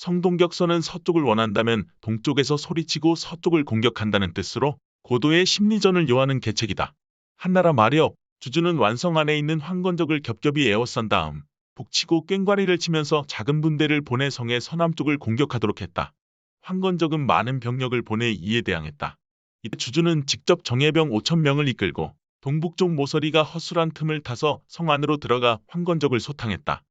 성동격서는 서쪽을 원한다면 동쪽에서 소리치고 서쪽을 공격한다는 뜻으로 고도의 심리전을 요하는 계책이다. 한나라 말엽, 주주는 완성 안에 있는 황건적을 겹겹이 에워싼 다음 북치고 꽹과리를 치면서 작은 분대를 보내 성의 서남쪽을 공격하도록 했다. 황건적은 많은 병력을 보내 이에 대항했다. 이때 주주는 직접 정예병 5,000명을 이끌고 동북쪽 모서리가 허술한 틈을 타서 성 안으로 들어가 황건적을 소탕했다.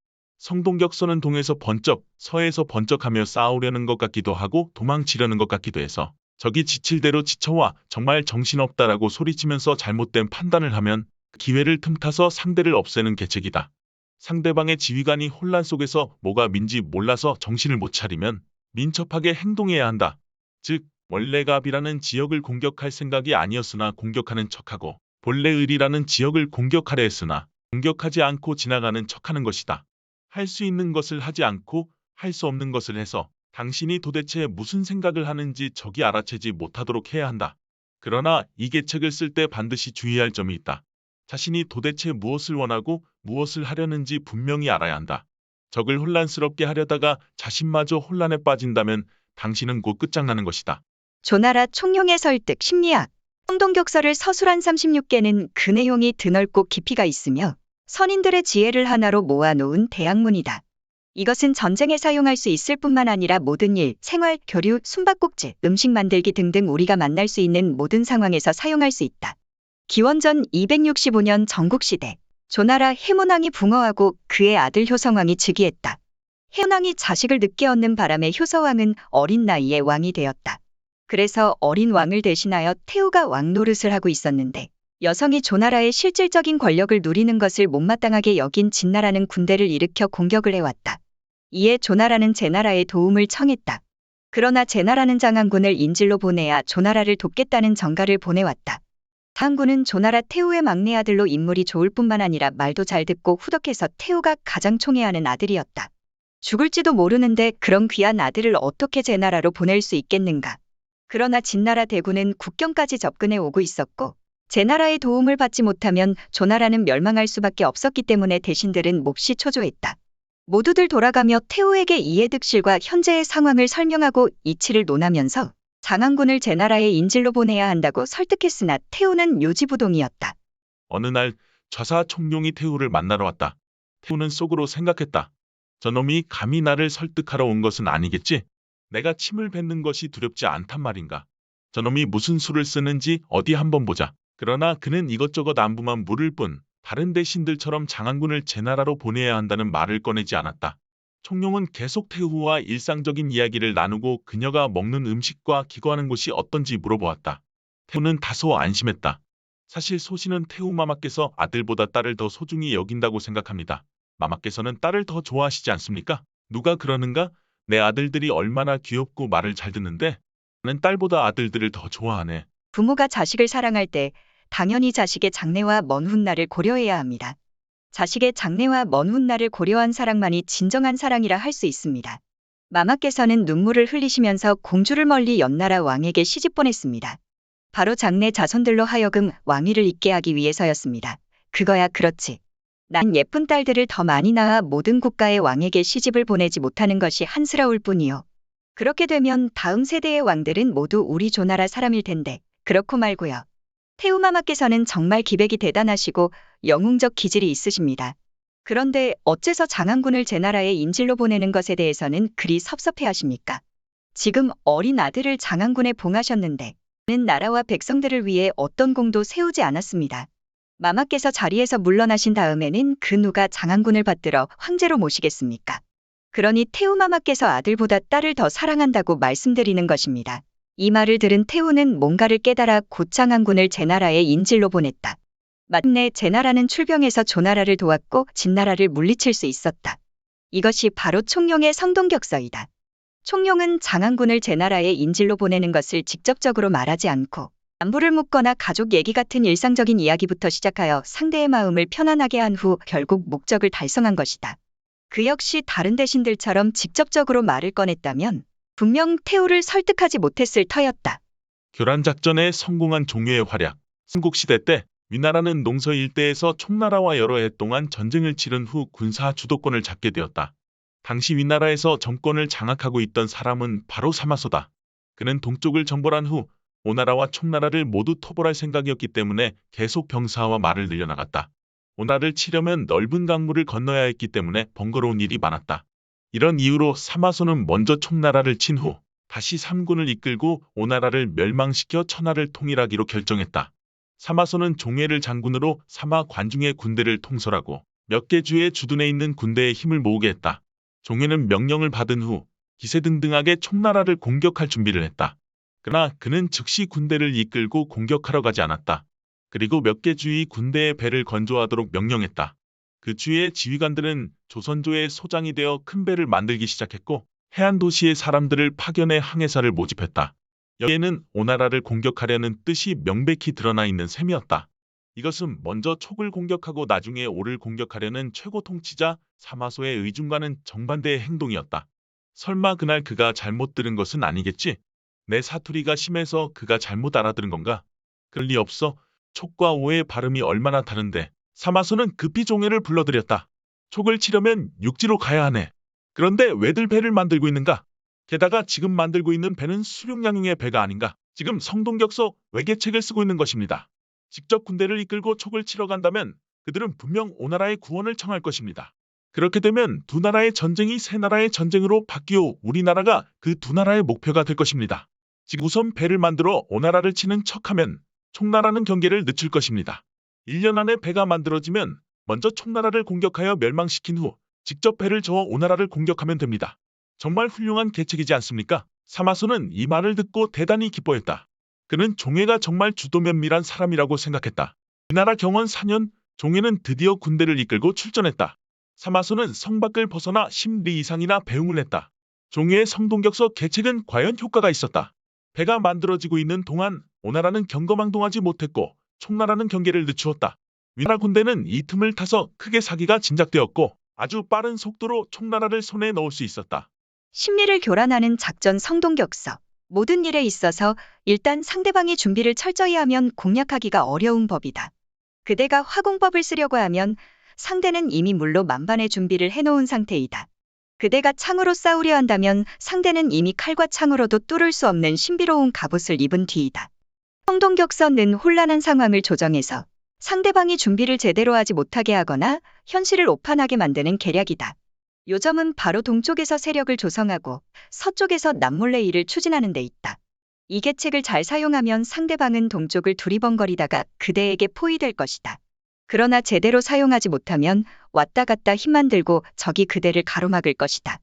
성동격서는 동에서 번쩍, 서에서 번쩍하며 싸우려는 것 같기도 하고 도망치려는 것 같기도 해서 적이 지칠 대로 지쳐와 정말 정신없다라고 소리치면서 잘못된 판단을 하면 기회를 틈타서 상대를 없애는 계책이다. 상대방의 지휘관이 혼란 속에서 뭐가 민지 몰라서 정신을 못 차리면 민첩하게 행동해야 한다. 즉, 원래갑이라는 지역을 공격할 생각이 아니었으나 공격하는 척하고 본래을이라는 지역을 공격하려 했으나 공격하지 않고 지나가는 척하는 것이다. 할 수 있는 것을 하지 않고 할 수 없는 것을 해서 당신이 도대체 무슨 생각을 하는지 적이 알아채지 못하도록 해야 한다. 그러나 이 계책을 쓸 때 반드시 주의할 점이 있다. 자신이 도대체 무엇을 원하고 무엇을 하려는지 분명히 알아야 한다. 적을 혼란스럽게 하려다가 자신마저 혼란에 빠진다면 당신은 곧 끝장나는 것이다. 조나라 총룡의 설득 심리학. 성동격서를 서술한 36개는 그 내용이 드넓고 깊이가 있으며 선인들의 지혜를 하나로 모아놓은 대학문이다. 이것은 전쟁에 사용할 수 있을 뿐만 아니라 모든 일, 생활, 교류, 숨바꼭질, 음식 만들기 등등 우리가 만날 수 있는 모든 상황에서 사용할 수 있다. 기원전 265년 전국시대, 조나라 해문왕이 붕어하고 그의 아들 효성왕이 즉위했다. 해문왕이 자식을 늦게 얻는 바람에 효서왕은 어린 나이에 왕이 되었다. 그래서 어린 왕을 대신하여 태후가 왕 노릇을 하고 있었는데 여성이 조나라의 실질적인 권력을 누리는 것을 못마땅하게 여긴 진나라는 군대를 일으켜 공격을 해왔다. 이에 조나라는 제나라의 도움을 청했다. 그러나 제나라는 장안군을 인질로 보내야 조나라를 돕겠다는 전가를 보내왔다. 장안군은 조나라 태후의 막내 아들로 인물이 좋을 뿐만 아니라 말도 잘 듣고 후덕해서 태후가 가장 총애하는 아들이었다. 죽을지도 모르는데 그런 귀한 아들을 어떻게 제나라로 보낼 수 있겠는가. 그러나 진나라 대군은 국경까지 접근해 오고 있었고 제나라의 도움을 받지 못하면 조나라는 멸망할 수밖에 없었기 때문에 대신들은 몹시 초조했다. 모두들 돌아가며 태후에게 이해득실과 현재의 상황을 설명하고 이치를 논하면서 장안군을 제나라의 인질로 보내야 한다고 설득했으나 태후는 요지부동이었다. 어느 날 좌사 총룡이 태후를 만나러 왔다. 태후는 속으로 생각했다. 저놈이 감히 나를 설득하러 온 것은 아니겠지? 내가 침을 뱉는 것이 두렵지 않단 말인가. 저놈이 무슨 수를 쓰는지 어디 한번 보자. 그러나 그는 이것저것 안부만 물을 뿐 다른 대신들처럼 장안군을 제나라로 보내야 한다는 말을 꺼내지 않았다. 총룡은 계속 태후와 일상적인 이야기를 나누고 그녀가 먹는 음식과 기거하는 곳이 어떤지 물어보았다. 태후는 다소 안심했다. 사실 소신은 태후 마마께서 아들보다 딸을 더 소중히 여긴다고 생각합니다. 마마께서는 딸을 더 좋아하시지 않습니까? 누가 그러는가? 내 아들들이 얼마나 귀엽고 말을 잘 듣는데 나는 딸보다 아들들을 더 좋아하네. 부모가 자식을 사랑할 때 당연히 자식의 장래와 먼 훗날을 고려해야 합니다. 자식의 장래와 먼 훗날을 고려한 사랑만이 진정한 사랑이라 할 수 있습니다. 마마께서는 눈물을 흘리시면서 공주를 멀리 연나라 왕에게 시집 보냈습니다. 바로 장래 자손들로 하여금 왕위를 잇게 하기 위해서였습니다. 그거야 그렇지. 난 예쁜 딸들을 더 많이 낳아 모든 국가의 왕에게 시집을 보내지 못하는 것이 한스러울 뿐이요. 그렇게 되면 다음 세대의 왕들은 모두 우리 조나라 사람일 텐데 그렇고 말고요. 태후마마께서는 정말 기백이 대단하시고 영웅적 기질이 있으십니다. 그런데 어째서 장안군을 제나라의 인질로 보내는 것에 대해서는 그리 섭섭해하십니까? 지금 어린 아들을 장안군에 봉하셨는데 는 나라와 백성들을 위해 어떤 공도 세우지 않았습니다. 마마께서 자리에서 물러나신 다음에는 그 누가 장안군을 받들어 황제로 모시겠습니까? 그러니 태후마마께서 아들보다 딸을 더 사랑한다고 말씀드리는 것입니다. 이 말을 들은 태후는 뭔가를 깨달아 곧 장안군을 제나라의 인질로 보냈다. 마침내 제나라는 출병해서 조나라를 도왔고 진나라를 물리칠 수 있었다. 이것이 바로 총룡의 성동격서이다. 총룡은 장안군을 제나라의 인질로 보내는 것을 직접적으로 말하지 않고 안부를 묻거나 가족 얘기 같은 일상적인 이야기부터 시작하여 상대의 마음을 편안하게 한 후 결국 목적을 달성한 것이다. 그 역시 다른 대신들처럼 직접적으로 말을 꺼냈다면 분명 태후를 설득하지 못했을 터였다. 교란작전에 성공한 종유의 활약. 삼국시대 때 위나라는 농서 일대에서 총나라와 여러 해 동안 전쟁을 치른 후 군사 주도권을 잡게 되었다. 당시 위나라에서 정권을 장악하고 있던 사람은 바로 사마소다. 그는 동쪽을 정벌한 후 오나라와 총나라를 모두 토벌할 생각이었기 때문에 계속 병사와 말을 늘려나갔다. 오나라를 치려면 넓은 강물을 건너야 했기 때문에 번거로운 일이 많았다. 이런 이유로 사마소는 먼저 총나라를 친 후 다시 삼군을 이끌고 오나라를 멸망시켜 천하를 통일하기로 결정했다. 사마소는 종해를 장군으로 사마 관중의 군대를 통솔하고 몇 개 주에 주둔해 있는 군대에 힘을 모으게 했다. 종해는 명령을 받은 후 기세등등하게 총나라를 공격할 준비를 했다. 그러나 그는 즉시 군대를 이끌고 공격하러 가지 않았다. 그리고 몇 개 주의 군대의 배를 건조하도록 명령했다. 그 주의 지휘관들은 조선조의 소장이 되어 큰 배를 만들기 시작했고 해안 도시의 사람들을 파견해 항해사를 모집했다. 여기에는 오나라를 공격하려는 뜻이 명백히 드러나 있는 셈이었다. 이것은 먼저 촉을 공격하고 나중에 오를 공격하려는 최고 통치자 사마소의 의중과는 정반대의 행동이었다. 설마 그날 그가 잘못 들은 것은 아니겠지? 내 사투리가 심해서 그가 잘못 알아들은 건가? 그럴 리 없어. 촉과 오의 발음이 얼마나 다른데. 사마소는 급히 종해를 불러들였다. 촉을 치려면 육지로 가야 하네. 그런데 왜들 배를 만들고 있는가? 게다가 지금 만들고 있는 배는 수륙양용의 배가 아닌가? 지금 성동격서 외계책을 쓰고 있는 것입니다. 직접 군대를 이끌고 촉을 치러 간다면 그들은 분명 오나라의 구원을 청할 것입니다. 그렇게 되면 두 나라의 전쟁이 세 나라의 전쟁으로 바뀌어 우리나라가 그 두 나라의 목표가 될 것입니다. 지금 우선 배를 만들어 오나라를 치는 척하면 총나라는 경계를 늦출 것입니다. 1년 안에 배가 만들어지면 먼저 총나라를 공격하여 멸망시킨 후 직접 배를 저어 오나라를 공격하면 됩니다. 정말 훌륭한 계책이지 않습니까? 사마소는 이 말을 듣고 대단히 기뻐했다. 그는 종해가 정말 주도면밀한 사람이라고 생각했다. 위나라 경원 4년, 종해는 드디어 군대를 이끌고 출전했다. 사마소는 성 밖을 벗어나 10리 이상이나 배웅을 했다. 종해의 성동격서 계책은 과연 효과가 있었다. 배가 만들어지고 있는 동안 오나라는 경거망동하지 못했고 총나라는 경계를 늦추었다. 위나라 군대는 이 틈을 타서 크게 사기가 진작되었고 아주 빠른 속도로 총나라를 손에 넣을 수 있었다. 심리를 교란하는 작전 성동격서. 모든 일에 있어서 일단 상대방이 준비를 철저히 하면 공략하기가 어려운 법이다. 그대가 화공법을 쓰려고 하면 상대는 이미 물로 만반의 준비를 해놓은 상태이다. 그대가 창으로 싸우려 한다면 상대는 이미 칼과 창으로도 뚫을 수 없는 신비로운 갑옷을 입은 뒤이다. 성동격서는 혼란한 상황을 조정해서 상대방이 준비를 제대로 하지 못하게 하거나 현실을 오판하게 만드는 계략이다. 요점은 바로 동쪽에서 세력을 조성하고 서쪽에서 남몰래 일을 추진하는 데 있다. 이 계책을 잘 사용하면 상대방은 동쪽을 두리번거리다가 그대에게 포위될 것이다. 그러나 제대로 사용하지 못하면 왔다 갔다 힘만 들고 적이 그대를 가로막을 것이다.